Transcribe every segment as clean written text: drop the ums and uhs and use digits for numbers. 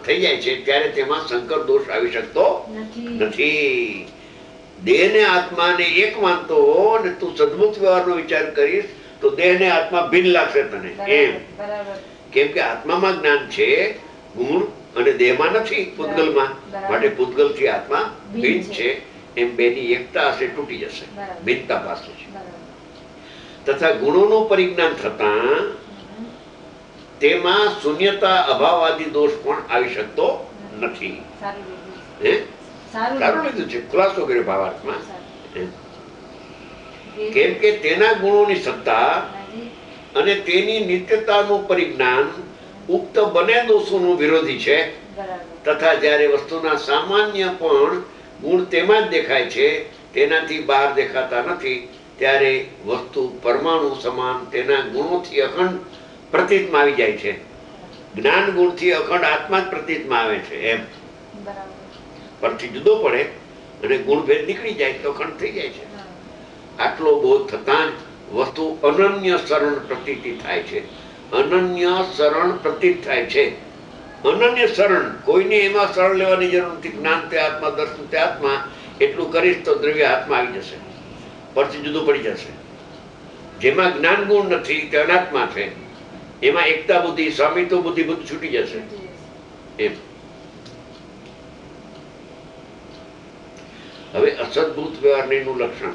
થઈ જાય છે ત્યારે તેમાં સંકર દોષ આવી શકતો નથી. દેહ ને આત્મા ને એક માનતો હો ને તું સદબુદ્ધ વ્યવહારનો વિચાર કરીશ તો દેહ ને આત્મા ભિન્ન લાગશે તને. એમ કેમ કે આત્મામાં જ્ઞાન છે, ગુણ અને દેહમાં નથી, પૂતગલમાં. માટે પૂતગલ થી આત્મા ભિન્ન છે. એમ બેની એકતા હશે, તૂટી જશે, ભિન્નતા પાસે છે. તથા ગુણોનું પરિજ્ઞાન થતા તેમાં શૂન્યતા અભાવ આદિ દોષ પણ આવી શકતો નથી. સારું લીધું છે, ખુલાસો કર્યો ભાવાર્થમાં. કેમ કે તેના ગુણોની સત્તા અને તેની નિત્યતાનું પરિજ્ઞાન ઉક્ત બંને દોષોનું વિરોધી છે. તથા જ્યારે વસ્તુના સામાન્ય પણ ગુણ તેમાં જ દેખાય છે, તેનાથી બહાર દેખાતા નથી, ત્યારે વસ્તુ પરમાણુ સમાન તેના ગુણોથી અખંડ પ્રતીતમાં આવી જાય છે. જ્ઞાન ગુણથી અખંડ આત્મા જ પ્રતીતમાં આવે છે. એમ પરથી જુદો પડે અને ગુણભેદ નીકળી જાય તો અખંડ થઈ જાય છે. આટલો બોધ થતાં જ વસ્તુ અનન્ય શરણ પ્રતીતિ થાય છે. અનન્ય શરણ પ્રતીત થાય છે. અનન્ય શરણ, કોઈને એમાં શરણ લેવાની જરૂર નથી. જ્ઞાન તે આત્મા, દર્શન તે આત્મા, એટલું કરીશ તો દ્રવ્ય હાથમાં આવી જશે, પરથી જુદું પડી જશે. જેમાં જ્ઞાન ગુણ નથી તે અનાત્મા છે. એમાં એકતા બુદ્ધિ, સ્વામિત્વ બુદ્ધિ બધું છૂટી જશે. એમ હવે અસદભૂત વ્યવહારનું લક્ષણ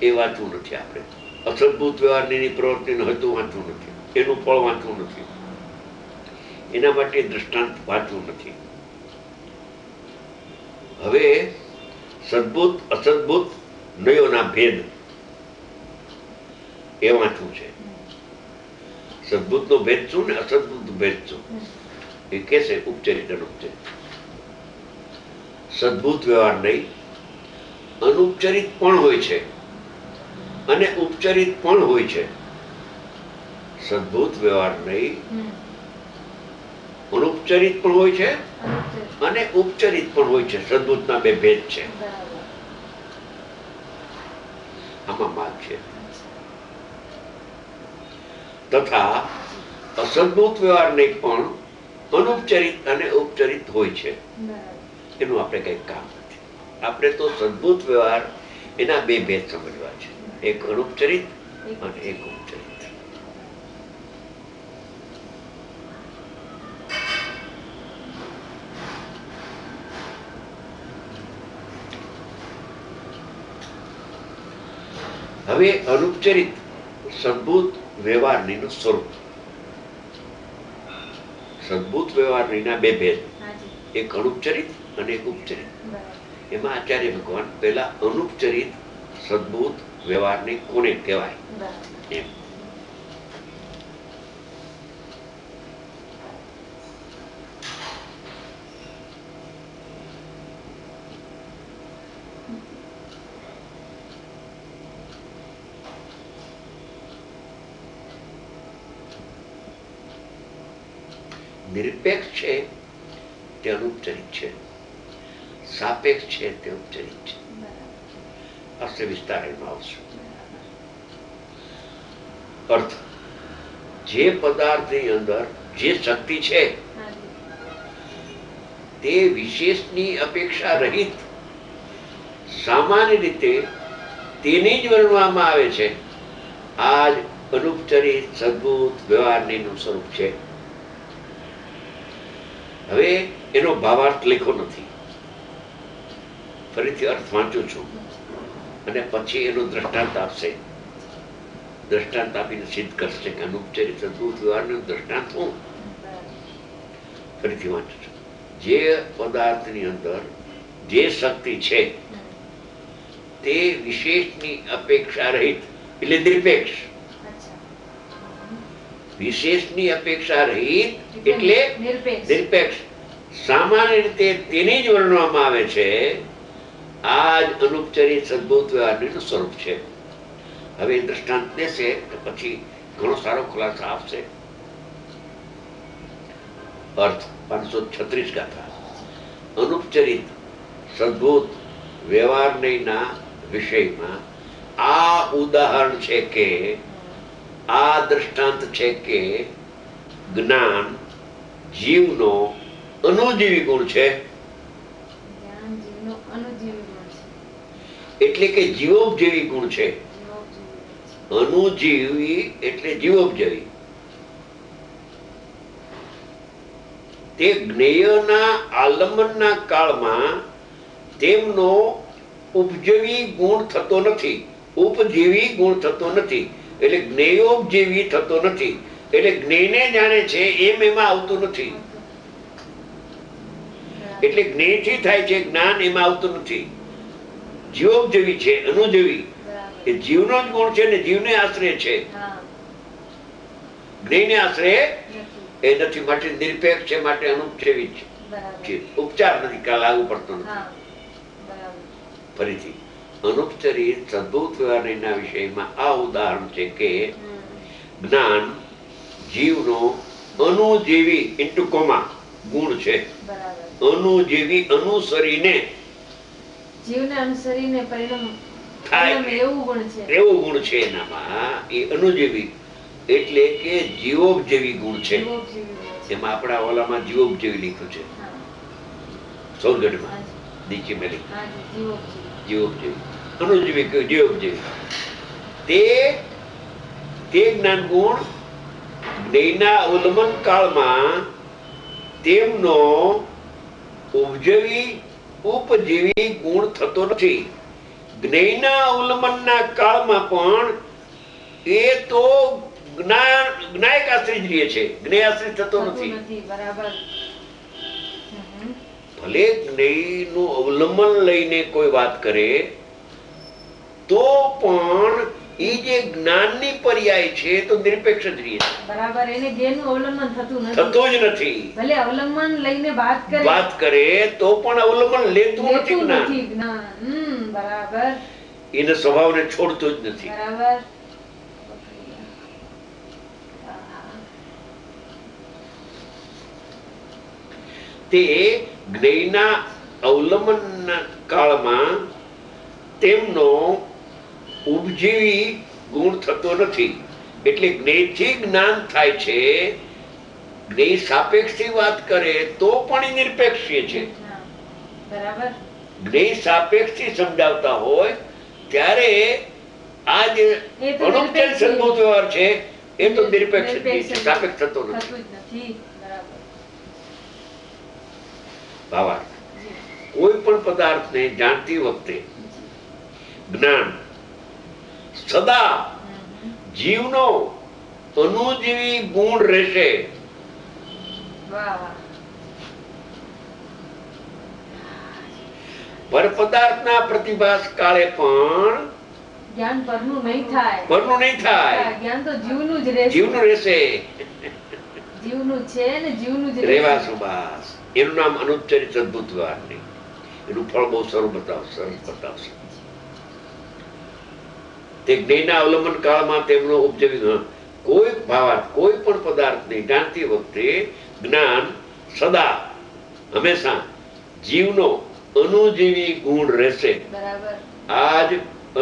એ વાંચવું નથી આપણે. અસદભૂત વ્યવહારની પ્રવૃત્તિનું હેતુ વાંચવું નથી, એનું ફળ વાંચવું નથી, એના માટે દ્રષ્ટાંત વાંચવું નથી. હવે સદભૂત અસદભૂત નયોના ભેદ એ વાંચવું છે. સદભૂત નો ભેદ શું ને અસદભૂત ભેદ શું એ કેસે ઉપચરિત અનુપચરિત. સદભૂત વ્યવહાર નહીં, અનુપચરિત પણ હોય છે અને ઉપચરિત પણ હોય છે. સદભૂત વ્યવહાર નહીં, અનુપચરિત પણ હોય છે અને ઉપચરિત પણ હોય છે. સદભૂતના બે ભેદ છે. આમાં માર્ગ છે. તથા અસદભૂત વ્યવહાર નહીં પણ અનુપચરિત અને ઉપચરિત હોય છે. એનું આપણે કઈ કામ નથી. આપણે તો સદભૂત વ્યવહાર એના બે ભેદ સમજવા છે, એક અનુપચરિત અને એક ઉપચરિત. હવે અનુપચરિત સદભૂત વ્યવહારનું સ્વરૂપ. સદભૂત વ્યવહારના બે ભેદ, એક અનુપચરિત અને એક ઉપચરિત. એમાં આચાર્ય ભગવાન પહેલા અનુપચરિત સદભૂત વ્યવહારને કોને કહેવાય એમ. નિરપેક્ષ છે તે અનુપચરિત છે, સાપેક્ષ છે તે ઉપચરિત છે. અસ્ય વિસ્તારમાં આવશે. અર્થ, જે પદાર્થની અંદર જે શક્તિ છે તે વિશેષની અપેક્ષા રહિત સામાન્ય રીતે તેની જ વર્ણવામાં આવે છે. આ જ અનુપચરિત સદભૂત વ્યવહારનું સ્વરૂપ છે. હવે એનો ભાવાર્થ લખ્યો નથી, ફરીથી અર્થ વાંચું છું અને પછી એનો દ્રષ્ટાંત આપશે. દ્રષ્ટાંત આપીને સિદ્ધ કરશે કે અનુપચરિત સદભૂત વ્યવહારનું દ્રષ્ટાંત શું. ફરીથી વાંચું છું. જે પદાર્થની અંદર જે શક્તિ છે તે વિશેષની અપેક્ષા રહિત એટલે નિરપેક્ષ. વિશેષની અપેક્ષા રહિત એટલે નિરપેક્ષ સામાન્ય રીતે તેની જ વર્ણવામાં આવે છે. આ જ અનુપચરિત સદભૂત વ્યવહારનું સ્વરૂપ છે. હવે દ્રષ્ટાંત દેશે પછી ઘણો સારો ખુલાસો આપશે. અર્થ 536 ગાથા. અનુપચરિત સદભૂત વ્યવહારના વિષયમાં આ ઉદાહરણ છે કે, આ દ્રષ્ટાંત છે કે જ્ઞાન જીવનો અનુજીવી ગુણ છે. જ્ઞાન જીવનો અનુજીવી ગુણ છે. એટલે કે જીવોપજીવી ગુણ છે. જીવોપજીવી ગુણ છે. અનુજીવી એટલે જીવોપજીવી. તે જ્ઞેયના આલંબનના કાળમાં તેમનો ઉપજીવી ગુણ થતો નથી. ઉપજીવી ગુણ થતો નથી એટલે જ્ઞેયોપજીવી થતો નથી. એટલે જ્ઞેયને જાણે છે એમ એમાં આવતું નથી. એટલે જ્ઞેયથી થાય છે જ્ઞાન એમાં આવતું નથી. જીવોપજીવી છે, અનુજીવી. બરાબર. એ જીવનો જ ગુણ છે ને જીવને આશ્રય છે, હા. જ્ઞેયને આશ્રય નથી. એ નથી. માટે નિરપેક્ષ છે, માટે અનુપજીવી છે. બરાબર. ઉપચાર નથી, લાગુ પડતો નથી. હા. બરાબર. ફરીથી અનુપચરિત સદભૂત વ્યવહારના વિષયમાં આ ઉદાહરણ છે કે જ્ઞાન જીવનો અનુજીવી ઇન્ટુ કોમા ગુણ છે. બરાબર. અનુજીવી અનુસરીને જીવને અનુસરીને પરિણામ થાય એવું ગુણ છે. એવો ગુણ છે એનામાં. એ અનુજીવી એટલે કે જીવોપજીવી ગુણ છે. જીવોપજીવી ગુણ છે. એમાં આપણા ઓલામાં જીવોપજીવી લખ્યું છે, હા. સૌગઢમાં હાજી. નીચે મેં લખ્યું હાજી. જીવોપજીવી. જીવોપજીવી. અનુજીવી કયું જીવોપજીવી. તે જ્ઞાન ગુણ જ્ઞેયના અવલંબન કાળમાં તેમનો ઉપજીવી ગુણ થતો નથી. જ્ઞેયના અવલંબનના કાળમાં પણ એ તો જ્ઞાયક આશ્રિત રહે છે, જ્ઞેય આશ્રિત થતો નથી. બરાબર. ભલે જ્ઞેયનું અવલંબન લઈને કોઈ વાત કરે તો પણ એ જે જ્ઞાનની પર્યાય છે તો નિરપેક્ષ જ રહે છે. બરાબર. એને જ્ઞેયનું અવલંબન થતું નથી. થતો જ નથી. ભલે અવલંબન લઈને વાત કરે તો પણ અવલંબન લેતું નથી જ્ઞાન. બરાબર. એને સ્વભાવને છોડતું જ નથી. બરાબર. તે જ્ઞેયના અવલંબનના કાળમાં તેમનો ઉપજીવી ગુણ થતો નથી. એટલે જ્ઞેયથી જ્ઞાન થાય છે. જ્ઞેય સાપેક્ષથી વાત કરે તો પણ એ નિરપેક્ષ છે. બરાબર. જ્ઞેય સાપેક્ષથી સમજાવતા હોય ત્યારે આ જે અનુપચારિક સદભૂત વ્યવહાર છે એ તો નિરપેક્ષ છે, સાપેક્ષ થતો નથી. ભાવાર્થ. કોઈ પણ પદાર્થને જાણતી વખતે જ્ઞાન સદા જીવનો અનુજીવી ગુણ રહેશે. પર પદાર્થના પ્રતિભાસ કાળે પણ જ્ઞાન પરનું નહીં થાય. જ્ઞાન તો જીવનું જ રહેશે. જીવનું રહેશે. જીવનું છે ને જીવનું જ રેવા સુભાષ. એનું નામ અનુપચરિત અદભુત વ્યવહાર નહીં. એનું ફળ બહુ સરસ બતાવશે. તે જ્ઞેયના અવલંબન કાળમાં તેમનો ઉપજીવી કોઈ ભાવાર્થ કોઈ પણ પદાર્થને જાણતી વખતે જ્ઞાન સદા હંમેશા જીવનો અનુજીવી ગુણ રહેશે. બરાબર. આ જ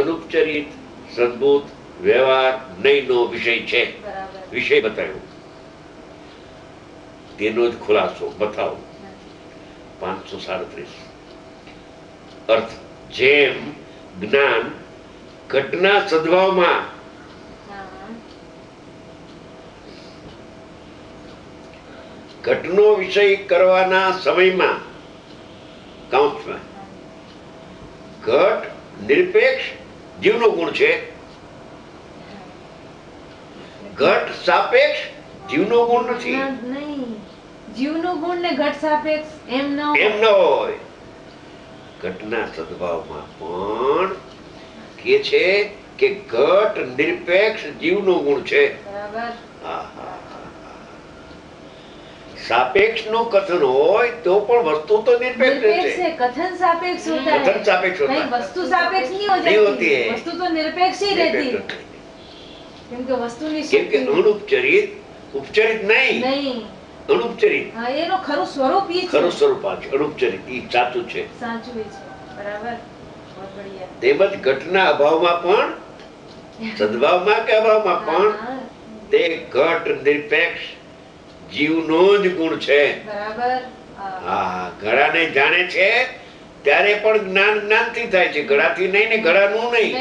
અનુપચરિત સદભૂત વ્યવહાર નહીંનો વિષય છે. બરાબર. વિષય બતાવ્યો તેનો જ ખુલાસો બતાવો. 537 અર્થ જેમ જ્ઞાન ઘટના સદભાવમાં ઘટનો વિષય કરવાના સમયમાં કાઉન્સમાં ઘટ નિરપેક્ષ જીવનો ગુણ છે. ઘટ સાપેક્ષ જીવનો ગુણ નથી. જીવનો ગુણ ને ઘટ સાપેક્ષ એમ ન હોય. ઘટના સદભાવમાં પણ કે છે કે ઘટ નિરપેક્ષ જીવનો ગુણ છે. બરાબર. સાપેક્ષ નું કથન હોય તો પણ વસ્તુ તો નિરપેક્ષ છે. कथन सापेक्ष होता है. कथन सापेक्ष होता है. नहीं वस्तु सापेक्ष नहीं हो नहीं होती जाती है. वस्तु तो निरपेक्ष ही रहती है क्योंकि वस्तुની કેમ કે શક્તિ અનુપચરિત ઉપચરિત નહીં નહીં. અનુપચરિત હા એનો ખરું સ્વરૂપ ઈ છે. ખરું સ્વરૂપ આ છે. અનુપચરિત ઈ સાચું છે. સાચું ઈ છે. બરાબર. बहुत बढ़िया. તેમજ ઘટના અભાવમાં પણ સદભાવમાં કે અભાવમાં પણ તે ઘટ નિરપેક્ષ જીવનો જ ગુણ છે. બરાબર. હા, ઘડાને જાણે છે ત્યારે પણ જ્ઞાન જ્ઞાનથી થાય છે, ઘડાથી નહીં ને ઘડાનું નહીં.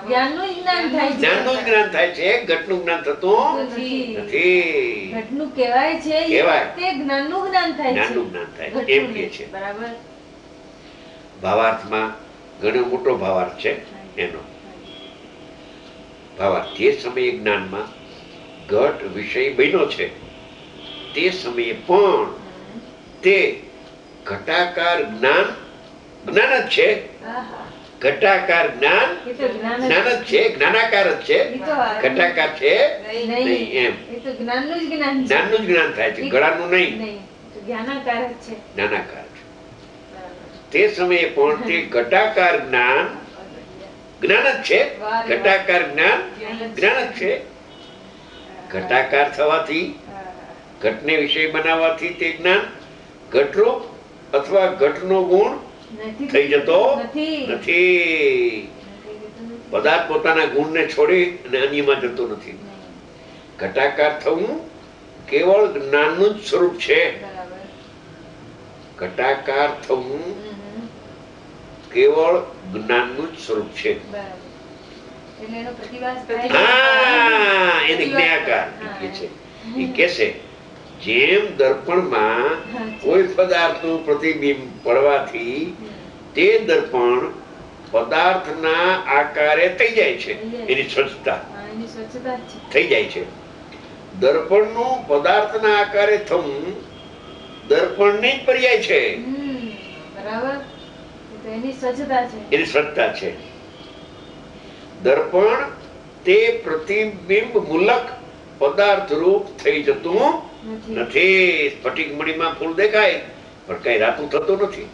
જ્ઞાનનું જ જ્ઞાન થાય છે. જ્ઞાનનું જ જ્ઞાન થાય છે, ઘટનું જ્ઞાન થતું નથી. નથી. ઘટનું કહેવાય છે, એ કહેવાય. વખતે જ્ઞાનનું જ્ઞાન થાય છે. જ્ઞાનનું જ્ઞાન થાય એમ ઘટનું કહે નહીં. છે. બરાબર. ભાવાર્થમાં ઘણો મોટો ભાવાર્થ છે એનો. ભાવાર્થ જે સમયે જ્ઞાનમાં ઘટ વિષય બન્યો છે તે સમયે પણ તે ઘટાકાર જ્ઞાન જ્ઞાન જ છે. આહા. ઘટાકાર જ્ઞાન એ તો જ્ઞાન જ જ્ઞાન જ છે, જ્ઞાનાકાર જ છે, એ તો ઘટાકાર છે નહીં. નહીં એમ. એ તો જ્ઞાનનું જ જ્ઞાન છે. જ્ઞાનનું જ જ્ઞાન થાય છે, ઘડાનું નહીં. નહીં. તો જ્ઞાનાકાર જ છે. જ્ઞાનાકાર છે. બરાબર. તે સમયે પણ તે ઘટાકાર જ્ઞાન જ્ઞાન જ છે. ઘટાકાર જ્ઞાન જ્ઞાન જ છે. ઘટાકાર થવાથી ઘટને વિષય બનાવવાથી તે જ્ઞાન ઘટરૂપ અથવા ઘટનો ગુણ નથી. થઈ જતો નથી. નથી. પદાર્થ પોતાના ગુણને છોડી અને અન્યમાં જતો નથી. ઘટાકાર થવું કેવળ જ્ઞાનનું જ સ્વરૂપ છે. બરાબર. ઘટાકાર થવું કેવળ જ્ઞાનનું જ સ્વરૂપ છે. બરાબર. એટલે એનો પ્રતિવાસ થાય. હા, એને જ્ઞાકાર કહે છે. એ કહે છે જેમ દર્પણમાં કોઈ પદાર્થનું પ્રતિબિંબ પડવાથી તે દર્પણ પદાર્થના આકારે થઈ જાય છે, એની સ્વચ્છતા હા, એની સ્વચ્છતા જ છે. થઈ જાય છે. દર્પણનું પદાર્થના આકારે થવું દર્પણની જ પર્યાય છે, બરાબર. એ તો એની સ્વચ્છતા છે. એની સ્વચ્છતા છે. દર્પણ તે પ્રતિબિંબ મૂલક પદાર્થ રૂપ થઈ જતું નથી. સ્ફટિક મણીમાં ફૂલ દેખાય પણ કઈ રાતું થતું નથી.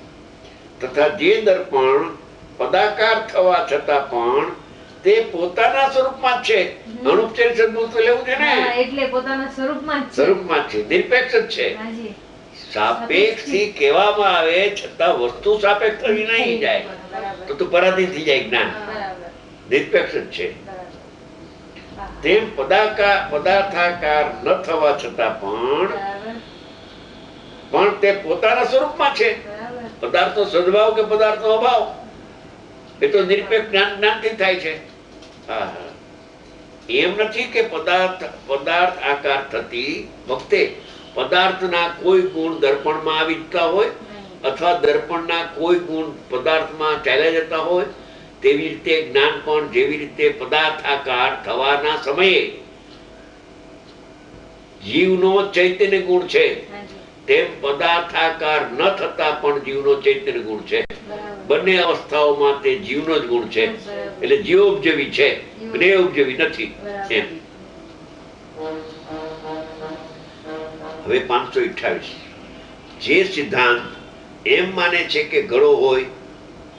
તથા જે દર્પણ પદાકાર થવા છતાં પણ તે પોતાના સ્વરૂપમાં જ છે. અનુપચારિક સદબુદ્ધ લેવું છે ને, હા, એટલે પોતાના સ્વરૂપમાં જ છે. સ્વરૂપમાં જ છે, નિરપેક્ષ જ છે. હાજી. સાપેક્ષ થી કહેવામાં આવે છતાં વસ્તુ સાપેક્ષ થવી નહીં જાય બરાબર. તો પરાધીન થઈ જાય જ્ઞાન. બરાબર. નિરપેક્ષ જ છે. બરાબર. હા. તેમ પદાર્થાકાર ન થવા છતાં બરાબર. પણ તે પોતાના સ્વરૂપમાં છે. બરાબર. પદાર્થનો સદભાવ કે પદાર્થનો અભાવ એ તો નિરપેક્ષ જ્ઞાનથી થાય છે. હા, હા. એમ નથી કે પદાર્થ આકાર થતી વખતે પદાર્થના કોઈ ગુણ દર્પણમાં આવી જતા હોય અથવા દર્પણના કોઈ ગુણ પદાર્થમાં ચાલ્યા જતા હોય. તેવી રીતે જ્ઞાન પણ જેવી રીતે પદાર્થ આકાર થવાના સમયે જીવનો ચૈતન્ય ગુણ છે હાજી. તેમ પદાર્થાકાર ન થતા પણ જીવનો ચૈતન્ય ગુણ છે. બરાબર. બંને અવસ્થાઓમાં તે જીવનો જ ગુણ છે. બરાબર. એટલે જીવ ઉપજવી છે, જ્ઞેય ઉપજવી નથી. બરાબર. એમ. હવે 528 જે સિદ્ધાંત એમ માને છે કે ઘડો હોય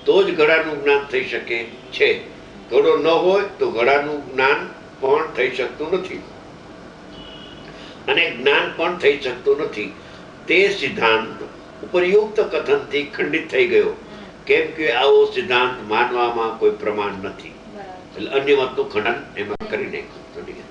તો જ ઘડાનું જ્ઞાન થઈ શકે છે, ઘડો ન હોય તો ઘડાનું જ્ઞાન પણ થઈ શકતું નથી અને જ્ઞાન પણ થઈ શકતું નથી. તે સિદ્ધાંત ઉપરયુક્ત કથનથી ખંડિત થઈ ગયો, કેમ કે આવો સિદ્ધાંત માનવામાં કોઈ પ્રમાણ નથી. બરાબર. એટલે અન્ય મતનું ખંડન એમાં કરી નાખ્યું.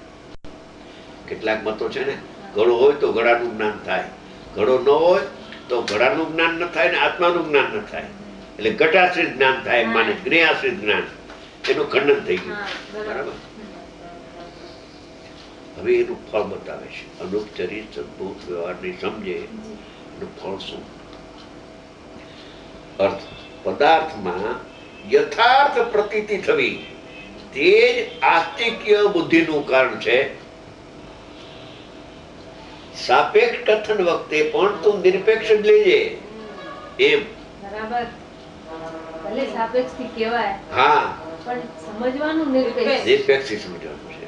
કેટલાક મતો છે ને, ઘડો હોય તો ઘડાનું જ્ઞાન થાય, ઘડો ન હોય તો ઘડાનું જ્ઞાન ન થાય ને આત્માનું જ્ઞાન ન થાય. એટલે ઘટાશ્રિત જ્ઞાન થાય એમ માને, જ્ઞેયાશ્રિત જ્ઞાન, એનું ખંડન થઈ ગયું. હા, બરાબર. હવે એનું ફળ બતાવે છે. અનુપચરિત સદભૂત વ્યવહારની સમજે એનું ફળ શું? અર્થ પદાર્થમાં યથાર્થ પ્રતીતિ થવી તે જ આસ્તિક્ય બુદ્ધિનું કારણ છે. સાપેક્ષ કથન વખતે પણ તું નિરપેક્ષ જ લેજે એમ. બરાબર. ભલે સાપેક્ષથી કહેવાય હા, પણ સમજવાનું નિરપેક્ષ. નિરપેક્ષ સમજવાનું છે.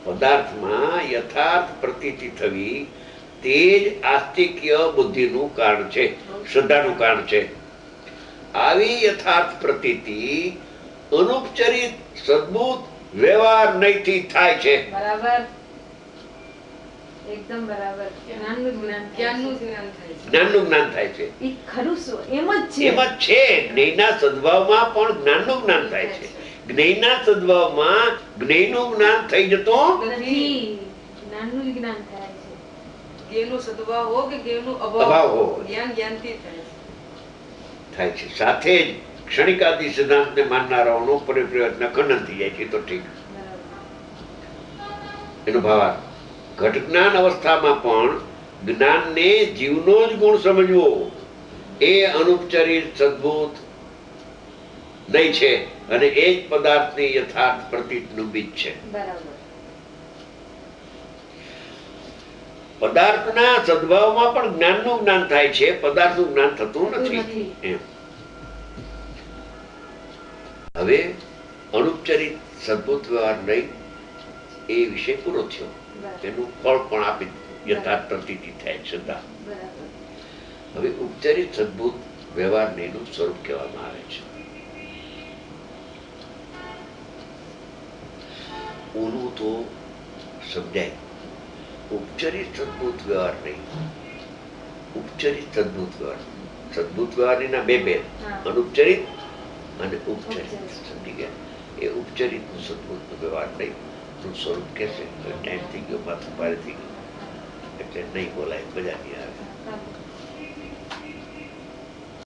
પદાર્થમાં યથાર્થ પ્રતીતિ થવી તે જ આસ્તિક્ય બુદ્ધિનું કારણ છે, શ્રદ્ધાનું કારણ છે. આવી યથાર્થ પ્રતીતિ અનુપચરિત સદબુદ્ધ વ્યવહાર નહીંથી થાય છે. બરાબર. એકદમ બરાબર. જ્ઞાનનું જ્ઞાન થાય છે. જ્ઞાનનું જ્ઞાન થાય છે. ઈ ખરું શું? એમ જ છે. એમ જ છે. જ્ઞેયના સદભાવમાં પણ જ્ઞાનનું જ્ઞાન થાય છે. જ્ઞેયના સદભાવમાં જ્ઞેયનું જ્ઞાન થઈ જતું નથી. જ્ઞાનનું જ જ્ઞાન થાય છે. જ્ઞેયનો સદભાવ હો કે જ્ઞેયનો અભાવ અભાવ હો. જ્ઞાન જ્ઞાનથી થાય છે. થાય છે. સાથે જ ક્ષણિકાદી સિદ્ધાંતને માનનારાઓનો પરિપ્રયત્ન ખંડન થઈ જાય છે. તો ઠીક, બરાબર. એનો ભાવાર્થ ઘટ જ્ઞાન અવસ્થામાં પણ જ્ઞાનને જીવનો જ ગુણ સમજવો એ અનુપચરિત સદ્ભૂત નહીં છે અને એ જ પદાર્થની યથાર્થ પ્રતીતનું બીજ છે. બરાબર. પદાર્થના સદભાવમાં પણ જ્ઞાનનું જ્ઞાન થાય છે, પદાર્થનું જ્ઞાન થતું નથી. નથી. એમ. હવે અનુપચરિત સદભૂત વ્યવહાર નહીં એ વિષય પૂરો થયો. બરાબર. એનું ફળ પણ આપી યથાર્થ પ્રતીતિ થાય છે. શ્રદ્ધા. બરાબર. હવે ઉપચારિત સદભૂત વ્યવહારને એનું સ્વરૂપ કહેવામાં આવે છે. ઓનું તો સમજાય. ઉપચારિત સદભૂત વ્યવહાર નહીં, ઉપચારિત સદભૂત વ્યવહાર. સદભૂત વ્યવહારના બે ભેદ, હા. અનુપચારિત અને ઉપચારિત. ઉપચારિત. સમજી ગયા? એ ઉપચારિત સદભૂત વ્યવહાર નહીં નું સ્વરૂપ કહેશે. ટાઈમ થઈ ગયો, માથું ભારે થઈ ગયું એટલે નહીં બોલાય, મજા નહીં આવે. બરાબર.